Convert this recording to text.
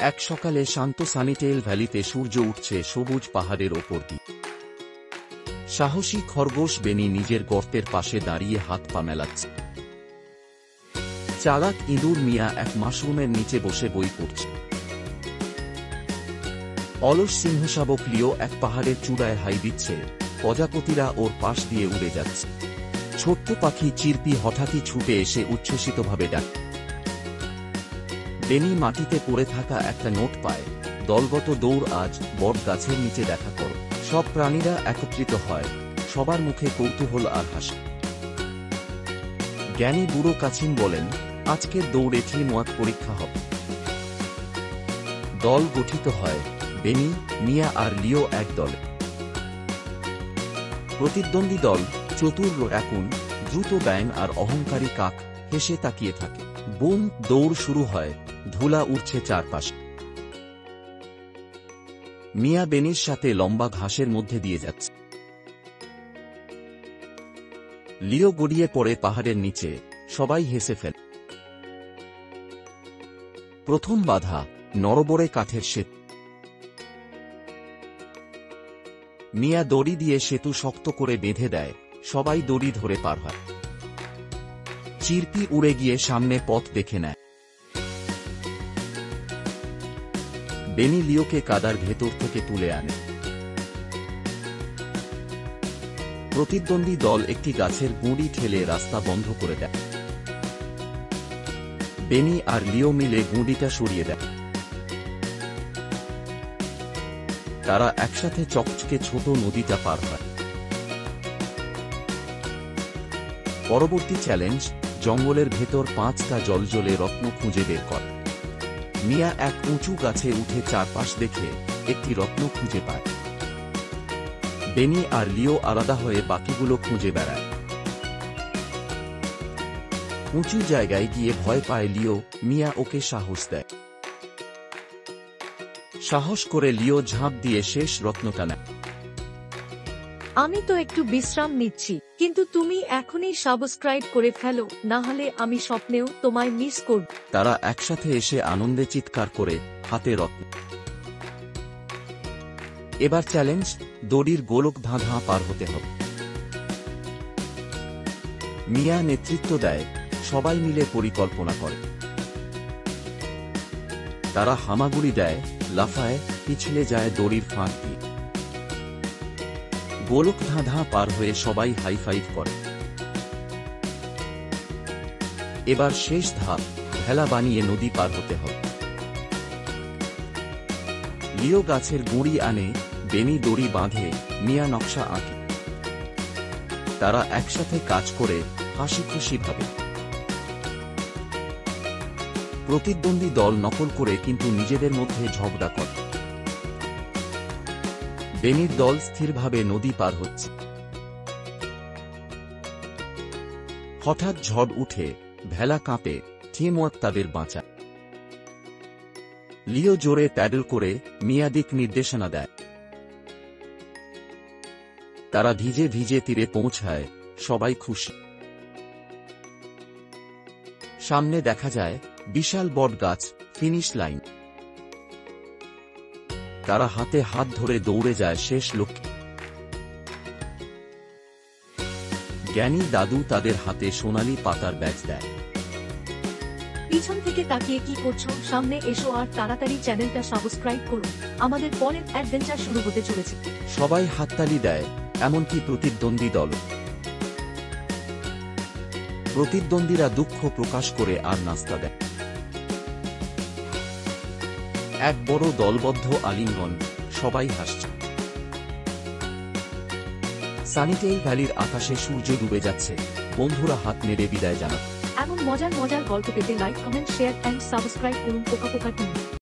এক সকালে শান্ত সানিটেল ভ্যালিতে সূর্য উঠছে সবুজ পাহাড়ের ওপর দিয়ে। সাহসী খরগোশ বেনি নিজের গর্তের পাশে দাঁড়িয়ে হাত পা মেলাচ্ছে। চালাক ইঁদুর মিয়া এক মাশরুমের নিচে বসে বই পড়ছে। অলস সিংহশাবক লিও এক পাহাড়ের চূড়ায় হাই দিচ্ছে। প্রজাপতিরা ওর পাশ দিয়ে উড়ে যাচ্ছে। ছোট্ট পাখি চিরপি হঠাৎই ছুটে এসে উচ্ছ্বসিতভাবে ডাকে। বেনি মাটিতে পড়ে থাকা একটা নোট পায়। দলগত দৌড়, আজ বট গাছের নিচে দেখা করো। সব প্রাণীরা একত্রিত হয়। সবার মুখে কৌতূহল আর হাসি। জ্ঞানী বুড়ো কাছিম বলেন, আজকের দৌড়ে টিমওয়ার্ক পরীক্ষা হবে। দল গঠিত হয়। বেনি, মিয়া আর লিও এক দলে। প্রতিদ্বন্দ্বী দল চতুর রাকুন, দ্রুত ব্যাঙ আর অহংকারী কাক হেসে তাকিয়ে থাকে। বুম, দৌড় শুরু হয়। ধুলা উঠছে চারপাশে। মিয়া বেনির সাথে লম্বা ঘাসের মধ্যে দিয়ে যাচ্ছে। লিও গড়িয়ে পড়ে পাহাড়ের নিচে। সবাই হেসে ফেলে। প্রথম বাধা, নড়বড়ে কাঠের সেতু। মিয়া দড়ি দিয়ে সেতু শক্ত করে বেঁধে দেয়। সবাই দড়ি ধরে পার হয়। চিরপি উড়ে গিয়ে সামনে পথ দেখে নেয়। বেনি লিওকে কাদার ভেতর থেকে তুলে আনে। প্রতিদ্বন্দ্বী দল একটি গাছের গুঁড়ি ঠেলে রাস্তা বন্ধ করে দেয়। বেনি আর লিও মিলে গুঁড়িটা সরিয়ে দেয়। তারা একসাথে চকচকে ছোট নদীটা পার হয়। পরবর্তী চ্যালেঞ্জ, জঙ্গলের ভেতর 5টা জলজলে রত্ন খুঁজে বের কর। মিয়া এক উঁচু গাছে উঠে চারপাশ দেখে একটি রত্ন খুঁজে পায়। বেনি আর লিও আলাদা হয়ে বাকিগুলো খুঁজে বেড়ায়। উঁচু জায়গায় গিয়ে ভয় পায় লিও। মিয়া ওকে সাহস দেয়। সাহস করে লিও ঝাঁপ দিয়ে শেষ রত্নটা নেয়। আমি তো একটু বিশ্রাম নিচ্ছি, কিন্তু তুমি এখনই সাবস্ক্রাইব করে ফেলো, না হলে আমি স্বপ্নেও তোমায় মিস করব। তারা একসাথে এসে আনন্দে চিৎকার করে হাতে রত্ন। এবার চ্যালেঞ্জ, দড়ির গোলক ধাঁধা পার হতে হবে। মিয়া নেতৃত্ব দেয়। সবাই মিলে পরিকল্পনা করে। তারা হামাগুড়ি দেয়, লাফায়, পিছলে যায় দড়ির ফাঁক দিয়ে। গোলক ধাঁধা পার হয়ে সবাই হাই ফাইভ করে। এবার শেষ ধাপ, ভেলা বানিয়ে নদী পার হতে হবে। লিও গাছের গুঁড়ি আনে, বেনি দড়ি বাঁধে, মিয়া নকশা আঁকে। তারা একসাথে কাজ করে হাসি খুশি ভাবে। প্রতিদ্বন্দ্বী দল নকল করে কিন্তু নিজেদের মধ্যে ঝগড়া করে। বেনির দল স্থিরভাবে নদী পার হচ্ছে। হঠাৎ ঝড় উঠে, ভেলা কাঁপে, টিমওয়ার্ক তাদের বাঁচায়। লিও জোরে প্যাডেল করে মিয়া দিক নির্দেশনা দেয়। তারা ভিজে ভিজে তীরে পৌঁছায়। সবাই খুশি। সামনে দেখা যায় বিশাল বট গাছ, ফিনিশ লাইন। তারা হাতে হাত ধরে দৌড়ে যায় শেষ লক্ষ্যে। জ্ঞানী দাদু তাদের হাতে সোনালী পাতার ব্যাজ দেয়। পিছন থেকে তাকিয়ে কি করছো? সামনে এসো আর তাড়াতাড়ি চ্যানেলটা সাবস্ক্রাইব করো। আমাদের পরের অ্যাডভেঞ্চার শুরু হতে চলেছে। সবাই হাততালি দেয়, এমনকি প্রতিদ্বন্দ্বী দল। প্রতিদ্বন্দ্বীরা দুঃখ প্রকাশ করে আর নাস্তা দেয়। এক বড় দলবদ্ধ আলিঙ্গন, সবাই হাসছে। সানিটেল ভ্যালির আকাশে সূর্য ডুবে যাচ্ছে। বন্ধুরা হাত নেড়ে বিদায় জানায়। এমন মজার মজার গল্প পেতে like, comment, share and subscribe করুন পোকা পোকা টিম।